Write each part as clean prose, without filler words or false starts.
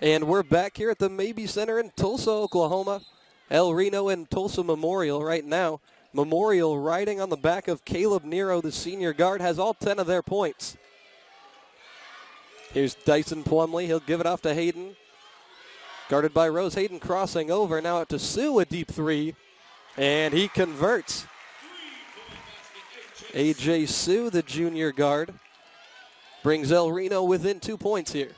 And we're back here at the Mabee Center in Tulsa, Oklahoma. El Reno and Tulsa Memorial right now. Memorial riding on the back of Caleb Nero, the senior guard, has all 10 of their points. Here's Dyson Plumley. He'll give it off to Hayden. Guarded by Rose. Hayden crossing over. Now out to Sue, a deep three. And he converts. A.J. Sue, the junior guard, brings El Reno within 2 points here.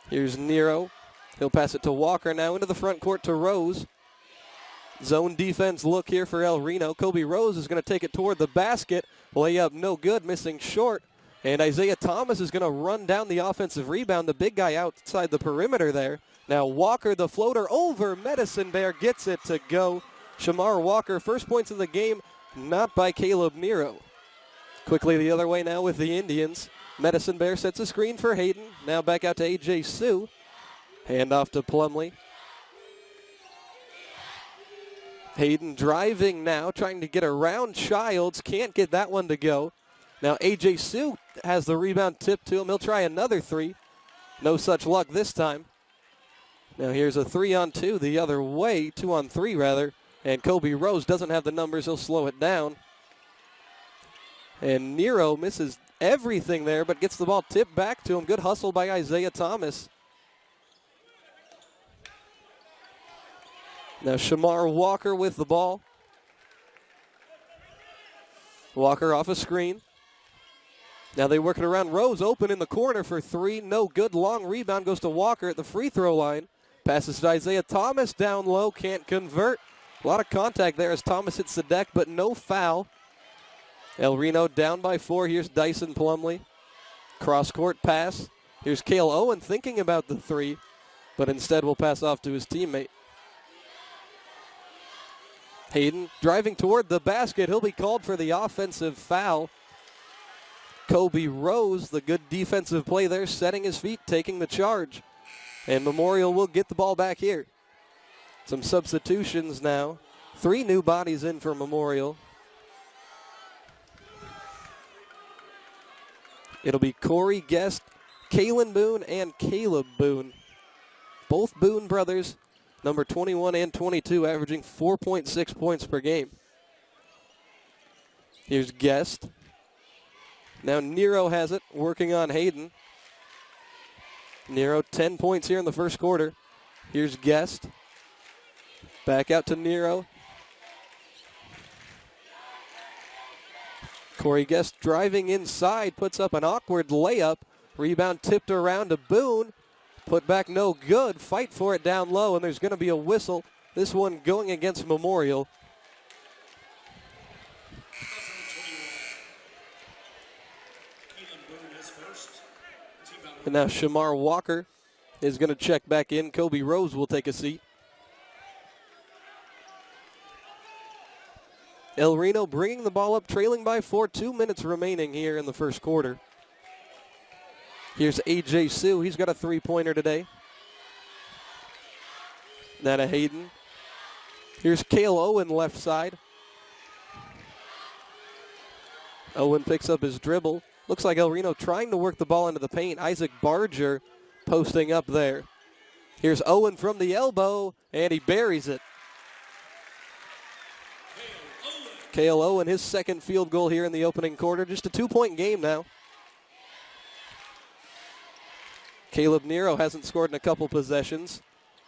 Here's Nero. He'll pass it to Walker now into the front court to Rose. Zone defense look here for El Reno. Kobe Rose is going to take it toward the basket. Layup no good, missing short. And Isaiah Thomas is going to run down the offensive rebound. The big guy outside the perimeter there. Now Walker, the floater over Medicine Bear, gets it to go. Shamar Walker, first points of the game, not by Caleb Nero. Quickly the other way now with the Indians. Medicine Bear sets a screen for Hayden. Now back out to A.J. Sue. Hand off to Plumley. Hayden driving now, trying to get around Childs. Can't get that one to go. Now A.J. Sue has the rebound tipped to him. He'll try another three. No such luck this time. Now here's a 3-on-2 the other way, 2-on-3 rather. And Kobe Rose doesn't have the numbers. He'll slow it down. And Nero misses everything there, but gets the ball tipped back to him. Good hustle by Isaiah Thomas. Now Shamar Walker with the ball. Walker off a screen. Now they work it around. Rose open in the corner for three. No good. Long rebound goes to Walker at the free throw line. Passes to Isaiah Thomas down low. Can't convert. A lot of contact there as Thomas hits the deck, but no foul. El Reno down by 4. Here's Dyson Plumley. Cross-court pass. Here's Cale Owen thinking about the three, but instead will pass off to his teammate. Hayden driving toward the basket. He'll be called for the offensive foul. Kobe Rose, the good defensive play there, setting his feet, taking the charge. And Memorial will get the ball back here. Some substitutions now. 3 new bodies in for Memorial. It'll be Corey Guest, Kalen Boone, and Caleb Boone. Both Boone brothers, number 21 and 22, averaging 4.6 points per game. Here's Guest. Now Nero has it, working on Hayden. Nero, 10 points here in the first quarter. Here's Guest. Back out to Nero. Corey Guest driving inside, puts up an awkward layup. Rebound tipped around to Boone. Put back no good. Fight for it down low, and there's going to be a whistle. This one going against Memorial. And now Shamar Walker is going to check back in. Kobe Rose will take a seat. El Reno bringing the ball up, trailing by 4. 2 minutes remaining here in the first quarter. Here's A.J. Sue. He's got a three-pointer today. Now to Hayden. Here's Cale Owen left side. Owen picks up his dribble. Looks like El Reno trying to work the ball into the paint. Isaac Barger posting up there. Here's Owen from the elbow, and he buries it. Cale Owen, his second field goal here in the opening quarter. Just a 2-point game now. Caleb Nero hasn't scored in a couple possessions.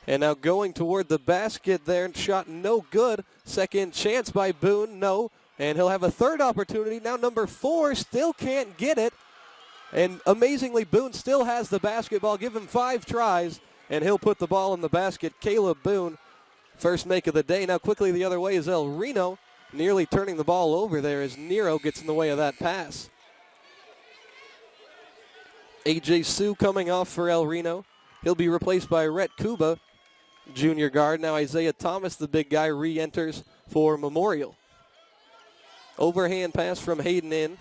And now going toward the basket there, and shot no good. Second chance by Boone, no. And he'll have a third opportunity. Now number 4 still can't get it. And amazingly, Boone still has the basketball. Give him 5 tries, and he'll put the ball in the basket. Caleb Boone, first make of the day. Now quickly the other way is El Reno, nearly turning the ball over there as Nero gets in the way of that pass. A.J. Sue coming off for El Reno. He'll be replaced by Rhett Kuba, junior guard. Now Isaiah Thomas, the big guy, re-enters for Memorial. Overhand pass from Hayden in.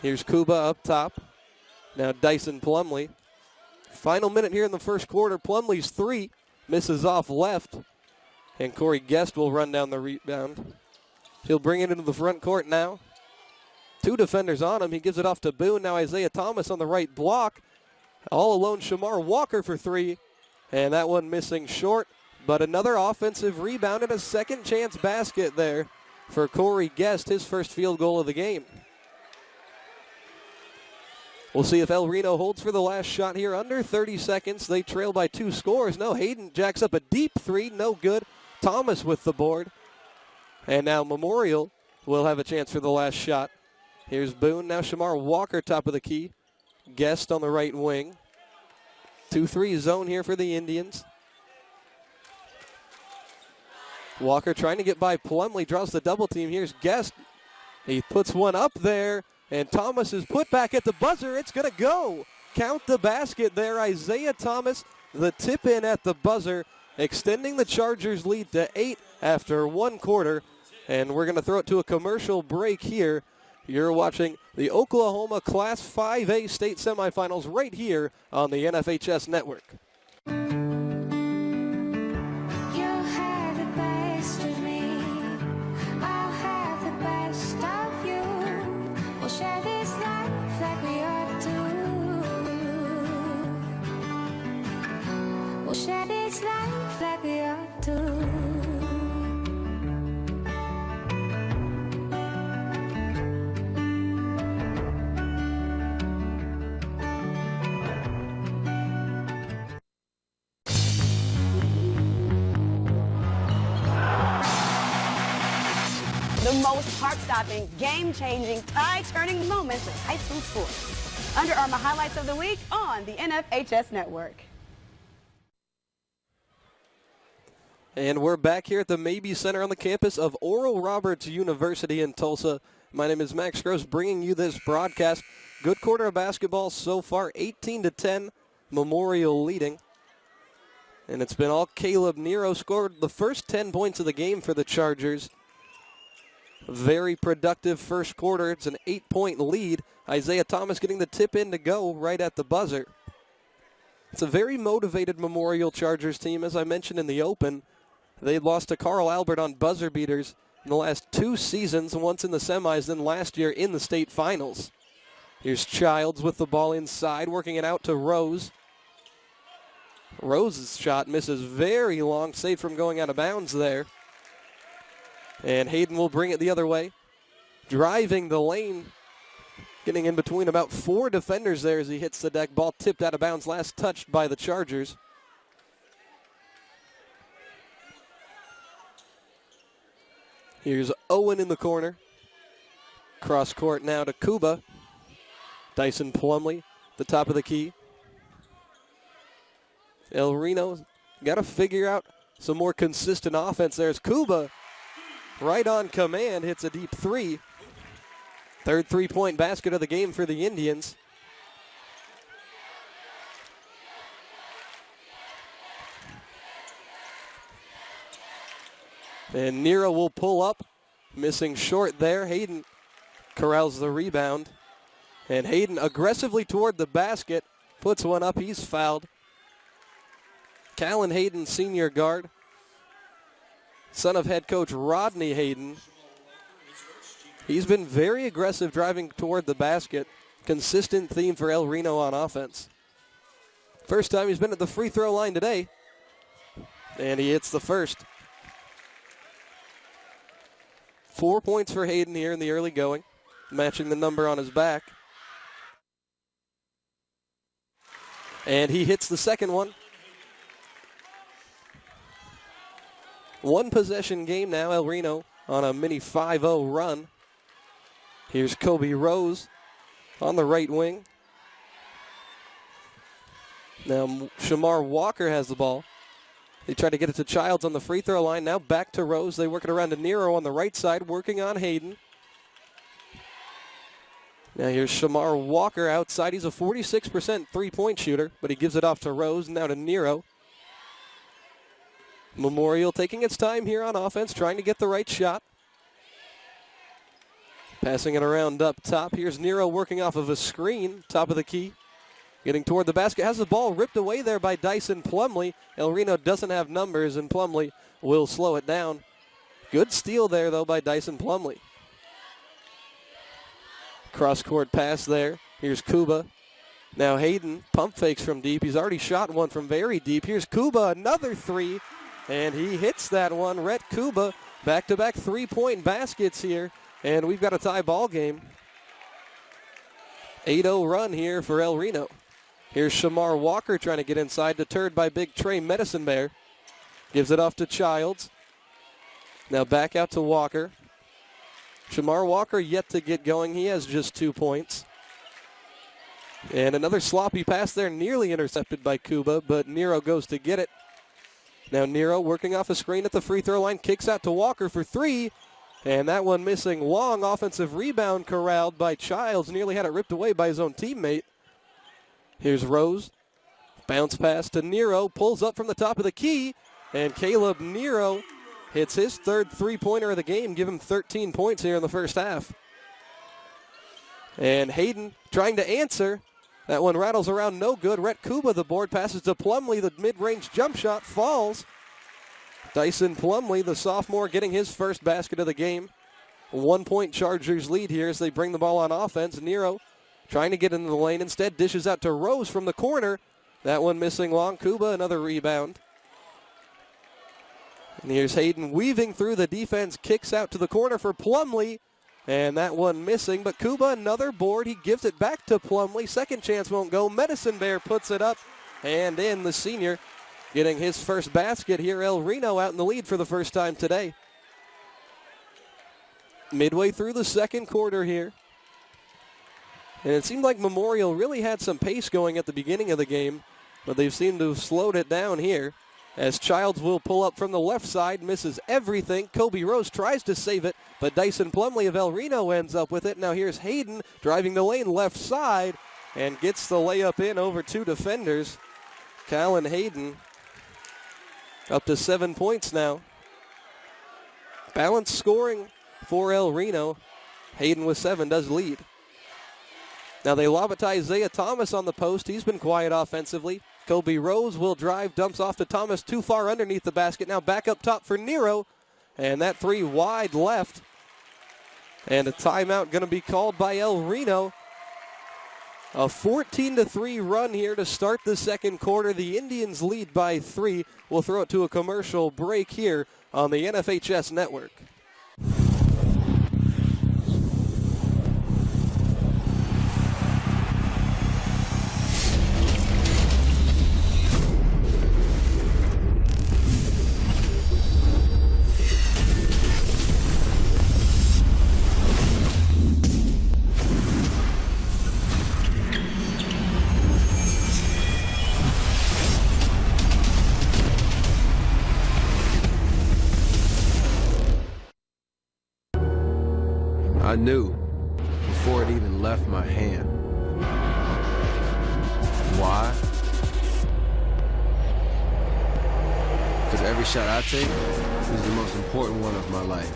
Here's Kuba up top. Now Dyson Plumley. Final minute here in the first quarter. Plumley's 3 misses off left. And Corey Guest will run down the rebound. He'll bring it into the front court now. 2 defenders on him. He gives it off to Boone. Now Isaiah Thomas on the right block. All alone, Shamar Walker for three. And that one missing short. But another offensive rebound and a second chance basket there for Corey Guest, his first field goal of the game. We'll see if El Reno holds for the last shot here. Under 30 seconds. They trail by 2 scores. No, Hayden jacks up a deep three. No good. Thomas with the board. And now Memorial will have a chance for the last shot. Here's Boone. Now Shamar Walker, top of the key. Guest on the right wing. 2-3 zone here for the Indians. Walker trying to get by Plumlee. Draws the double team. Here's Guest. He puts one up there. And Thomas is put back at the buzzer. It's going to go. Count the basket there. Isaiah Thomas, the tip in at the buzzer, extending the Chargers' lead to 8 after 1 quarter. And we're going to throw it to a commercial break here. You're watching the Oklahoma Class 5A state semifinals right here on the NFHS network. Share this life like we ought to. The most heart-stopping, game-changing, tie-turning moments of high school sports. Under Armour highlights of the week on the NFHS network. And we're back here at the Mabee Center on the campus of Oral Roberts University in Tulsa. My name is Max Gross, bringing you this broadcast. Good quarter of basketball so far, 18-10, Memorial leading. And it's been all Caleb Nero. Scored the first 10 points of the game for the Chargers. Very productive first quarter. It's an 8-point lead. Isaiah Thomas getting the tip in to go right at the buzzer. It's a very motivated Memorial Chargers team, as I mentioned in the open. They lost to Carl Albert on buzzer beaters in the last 2 seasons, once in the semis, then last year in the state finals. Here's Childs with the ball inside, working it out to Rose. Rose's shot misses very long, saved from going out of bounds there. And Hayden will bring it the other way. Driving the lane, getting in between about 4 defenders there as he hits the deck. Ball tipped out of bounds, last touched by the Chargers. Here's Owen in the corner. Cross court now to Kuba. Dyson Plumlee, the top of the key. El Reno got to figure out some more consistent offense. There's Kuba right on command, hits a deep three. Third three-point basket of the game for the Indians. And Nero will pull up, missing short there. Hayden corrals the rebound. And Hayden aggressively toward the basket, puts one up, he's fouled. Callan Hayden, senior guard, son of head coach Rodney Hayden. He's been very aggressive driving toward the basket. Consistent theme for El Reno on offense. First time he's been at the free throw line today. And he hits the first. 4 points for Hayden here in the early going, matching the number on his back. And he hits the second one. One possession game now, El Reno on a mini 5-0 run. Here's Kobe Rose on the right wing. Now Shamar Walker has the ball. They try to get it to Childs on the free throw line. Now back to Rose. They work it around to Nero on the right side, working on Hayden. Now here's Shamar Walker outside. He's a 46% three-point shooter, but he gives it off to Rose. Now to Nero. Memorial taking its time here on offense, trying to get the right shot. Passing it around up top. Here's Nero working off of a screen, top of the key. Getting toward the basket. Has the ball ripped away there by Dyson Plumlee. El Reno doesn't have numbers, and Plumlee will slow it down. Good steal there, though, by Dyson Plumlee. Cross-court pass there. Here's Kuba. Now Hayden pump fakes from deep. He's already shot one from very deep. Here's Kuba, another three, and he hits that one. Rhett Kuba, back-to-back three-point baskets here, and we've got a tie ball game. 8-0 run here for El Reno. Here's Shamar Walker trying to get inside, deterred by big Trey Medicine Bear. Gives it off to Childs. Now back out to Walker. Shamar Walker yet to get going. He has just 2 points. And another sloppy pass there, nearly intercepted by Kuba, but Nero goes to get it. Now Nero working off a screen at the free throw line, kicks out to Walker for three, and that one missing. Long offensive rebound corralled by Childs, nearly had it ripped away by his own teammate. Here's Rose, bounce pass to Nero, pulls up from the top of the key, and Caleb Nero hits his third three-pointer of the game, give him 13 points here in the first half. And Hayden trying to answer. That one rattles around, no good. Rhett Kuba, the board, passes to Plumlee. The mid-range jump shot falls. Dyson Plumlee, the sophomore, getting his first basket of the game. 1 point Chargers lead here as they bring the ball on offense. Nero trying to get into the lane. Instead, dishes out to Rose from the corner. That one missing long. Kuba, another rebound. And here's Hayden weaving through the defense, kicks out to the corner for Plumlee. And that one missing, but Kuba, another board. He gives it back to Plumlee. Second chance won't go. Medicine Bear puts it up and in. The senior getting his first basket here. El Reno out in the lead for the first time today. Midway through the second quarter here. And it seemed like Memorial really had some pace going at the beginning of the game, but they've seemed to have slowed it down here. As Childs will pull up from the left side, misses everything. Kobe Rose tries to save it, but Dyson Plumlee of El Reno ends up with it. Now here's Hayden driving the lane left side and gets the layup in over two defenders. Callan Hayden up to 7 points now. Balanced scoring for El Reno. Hayden with 7 does lead. Now they lob it to Isaiah Thomas on the post. He's been quiet offensively. Kobe Rose will drive, dumps off to Thomas, too far underneath the basket. Now back up top for Nero, and that three wide left. And a timeout going to be called by El Reno. A 14-3 run here to start the second quarter. The Indians lead by 3. We'll throw it to a commercial break here on the NFHS Network. I knew before it even left my hand. Why? Because every shot I take is the most important one of my life.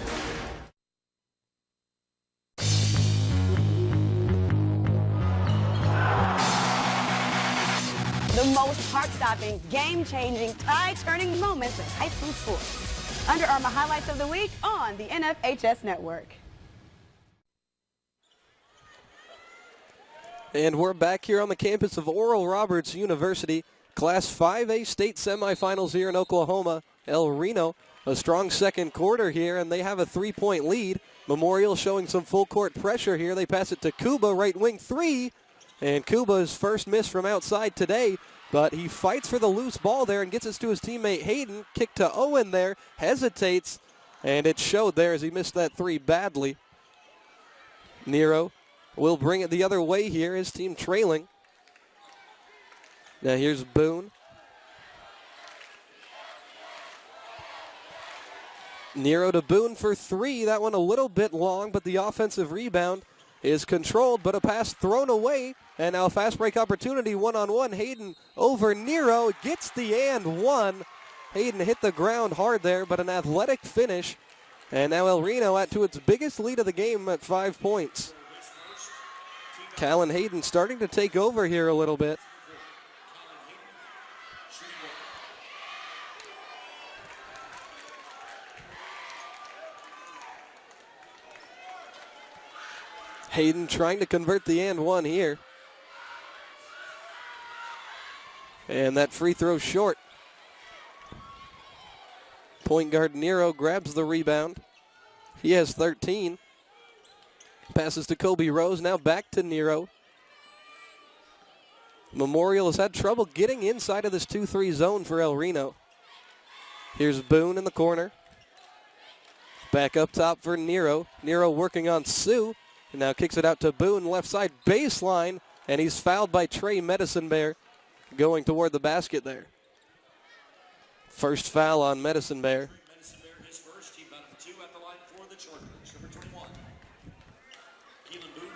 The most heart-stopping, game-changing, tie-turning moments in high school sports. Under Armour highlights of the week on the NFHS Network. And we're back here on the campus of Oral Roberts University. Class 5A state semifinals here in Oklahoma. El Reno, a strong second quarter here, and they have a 3-point lead. Memorial showing some full court pressure here. They pass it to Kuba, right wing three. And Kuba's first miss from outside today, but he fights for the loose ball there and gets it to his teammate Hayden. Kick to Owen there, hesitates, and it showed there as he missed that three badly. Nero will bring it the other way here, his team trailing. Now here's Boone. Nero to Boone for three. That one a little bit long, but the offensive rebound is controlled, but a pass thrown away. And now a fast break opportunity, one-on-one. Hayden over Nero, gets the and one. Hayden hit the ground hard there, but an athletic finish. And now El Reno at to its biggest lead of the game at 5 points. Callan Hayden starting to take over here a little bit. Hayden trying to convert the and one here. And that free throw short. Point guard Nero grabs the rebound. He has 13. Passes to Kobe Rose, now back to Nero. Memorial has had trouble getting inside of this 2-3 zone for El Reno. Here's Boone in the corner. Back up top for Nero. Nero working on Sue. And now kicks it out to Boone, left side baseline. And he's fouled by Trey Medicine Bear going toward the basket there. First foul on Medicine Bear. His first, team number 2 at the line for the Chargers. Number 21. Keelan Boone.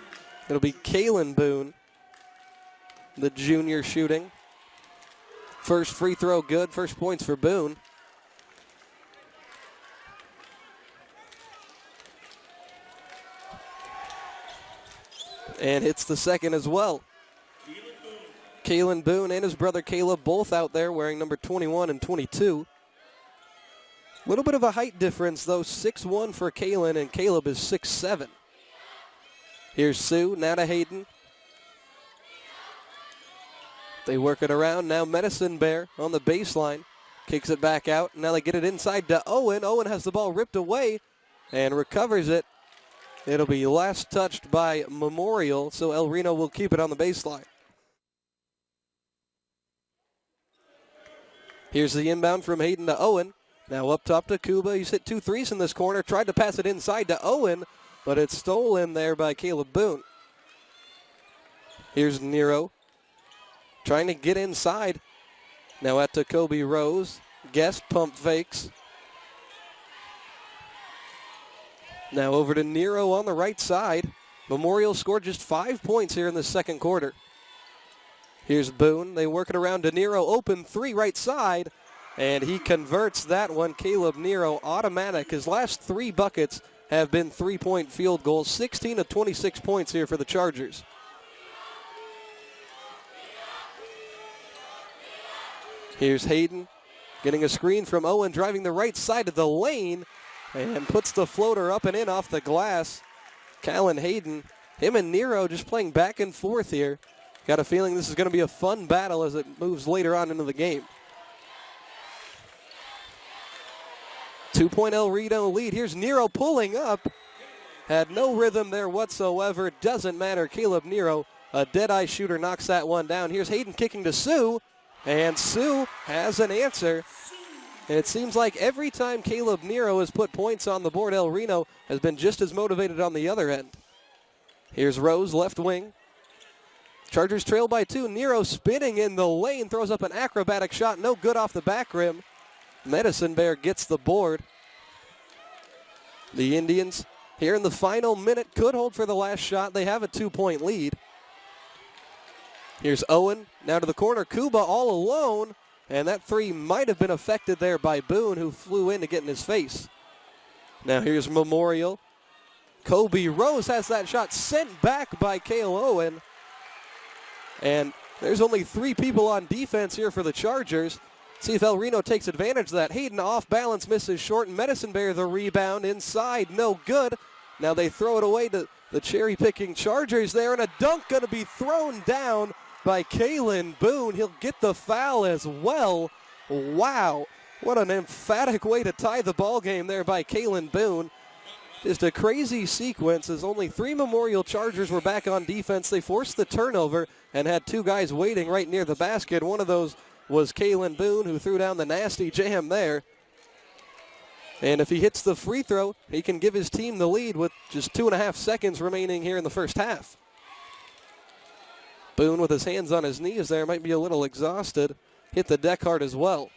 It'll be Kalen Boone, the junior shooting. First free throw good, first points for Boone. And hits the second as well. Kalen Boone and his brother Caleb both out there wearing number 21 and 22. Little bit of a height difference though, 6'1" for Kalen and Caleb is 6'7". Here's Sue, now to Hayden. They work it around, now Medicine Bear on the baseline. Kicks it back out, now they get it inside to Owen. Owen has the ball ripped away and recovers it. It'll be last touched by Memorial, so El Reno will keep it on the baseline. Here's the inbound from Hayden to Owen. Now up top to Kuba. He's hit 2 threes in this corner. Tried to pass it inside to Owen, but it's stolen there by Caleb Boone. Here's Nero trying to get inside. Now out to Kobe Rose. Guest pump fakes. Now over to Nero on the right side. Memorial scored just 5 points here in the second quarter. Here's Boone. They work it around to Nero. Open 3 right side. And he converts that one. Caleb Nero, automatic. His last 3 buckets have been 3-point field goals. 16 of 26 points here for the Chargers. Here's Hayden getting a screen from Owen, driving the right side of the lane. And puts the floater up and in off the glass. Callan Hayden, him and Nero just playing back and forth here. Got a feeling this is going to be a fun battle as it moves later on into the game. 2-point El Reno lead. Here's Nero pulling up. Had no rhythm there whatsoever. Doesn't matter. Caleb Nero, a dead-eye shooter, knocks that one down. Here's Hayden kicking to Sue. And Sue has an answer. And it seems like every time Caleb Nero has put points on the board, El Reno has been just as motivated on the other end. Here's Rose, left wing. Chargers trail by 2. Nero spinning in the lane, throws up an acrobatic shot, no good off the back rim. Medicine Bear gets the board. The Indians here in the final minute could hold for the last shot. They have a 2-point lead. Here's Owen, now to the corner. Kuba all alone. And that 3 might have been affected there by Boone, who flew in to get in his face. Now here's Memorial. Kobe Rose has that shot sent back by Cale Owen. And there's only 3 people on defense here for the Chargers. See if El Reno takes advantage of that. Hayden off balance, misses short, and Medicine Bear the rebound inside, no good. Now they throw it away to the cherry-picking Chargers there, and a dunk going to be thrown down by Kalen Boone. He'll get the foul as well. Wow, what an emphatic way to tie the ball game there by Kalen Boone. Just a crazy sequence as only 3 Memorial Chargers were back on defense. They forced the turnover and had 2 guys waiting right near the basket. One of those was Kalen Boone, who threw down the nasty jam there. And if he hits the free throw, he can give his team the lead with just 2.5 seconds remaining here in the first half. Boone with his hands on his knees there, might be a little exhausted. Hit the deck hard as well.